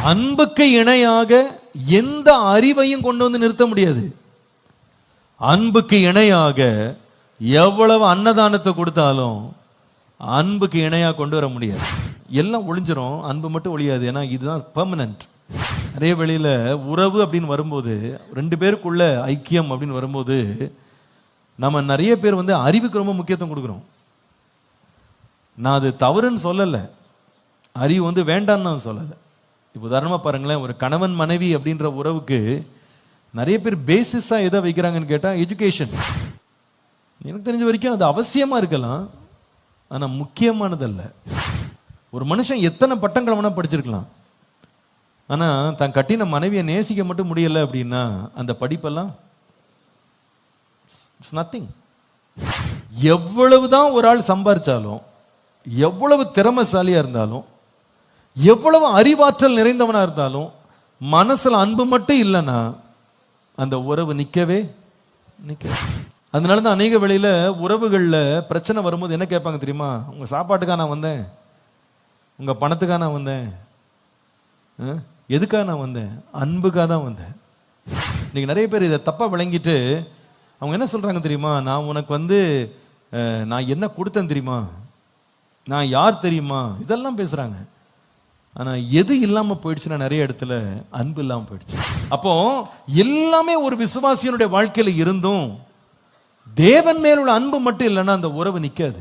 அன்புக்கு இணையாக எந்த அறிவையும் கொண்டு வந்து நிறுத்த முடியாது. அன்புக்கு இணையாக எவ்வளவு அன்னதானத்தை கொடுத்தாலும் அன்புக்கு இணையாக கொண்டு வர முடியாது. எல்லாம் ஒளிஞ்சிரும், அன்பு மட்டும் ஒழியாது. ஏன்னா இதுதான் பெர்மனன்ட். நிறைய வெளியில உறவு அப்படின்னு வரும்போது, ரெண்டு பேருக்குள்ள ஐக்கியம் அப்படின்னு வரும்போது, நம்ம நிறைய பேர் வந்து அறிவுக்கு ரொம்ப முக்கியத்துவம் கொடுக்குறோம். நான் அது தவறுன்னு சொல்லலை, அறிவு வந்து வேண்டான்னு நான் சொல்லலை. இப்போ உதாரணமாக பாருங்களேன், ஒரு கணவன் மனைவி அப்படின்ற உறவுக்கு நிறைய பேர் பேசிஸாக எதை வைக்கிறாங்கன்னு கேட்டால் எஜுகேஷன். எனக்கு தெரிஞ்ச வரைக்கும் அது அவசியமாக இருக்கலாம், ஆனால் முக்கியமானதல்ல. ஒரு மனுஷன் எத்தனை பட்டங்களை வேணா படிச்சிருக்கலாம், ஆனால் தான் கட்டின மனைவியை நேசிக்க மட்டும் முடியலை அப்படின்னா அந்த படிப்பெல்லாம் இட்ஸ் நத்திங். எவ்வளவுதான் ஒரு ஆள் சம்பாதிச்சாலும், எவ்வளவு திறமைசாலியா இருந்தாலும், எவ்வளவு அறிவாற்றல் நிறைந்தவனா இருந்தாலும், மனசுல அன்பு மட்டும் இல்லைன்னா அந்த உறவு நிற்கவே. அதனாலதான் அநேக வேளையில உறவுகள்ல பிரச்சனை வரும்போது என்ன கேட்பாங்க தெரியுமா? உங்க சாப்பாட்டுக்காக நான் வந்தேன், உங்க பணத்துக்காக நான் வந்தேன், எதுக்காக நான் வந்தேன்? அன்புக்காக தான் வந்தேன். இன்னைக்கு நிறைய பேர் இதை தப்பா விளங்கிட்டு அவங்க என்ன சொல்றாங்க தெரியுமா? நான் உனக்கு வந்து நான் என்ன கொடுத்தேன் தெரியுமா, நான் யார் தெரியுமா, இதெல்லாம் பேசுறாங்க. ஆனா எது இல்லாம போயிடுச்சுன்னா நிறைய இடத்துல அன்பு இல்லாம போயிடுச்சு. அப்போ எல்லாமே ஒரு விசுவாசியனுடைய வாழ்க்கையில இருந்தும் தேவன் மேல் உள்ள அன்பு மட்டும் இல்லைன்னா அந்த உறவு நிக்காது.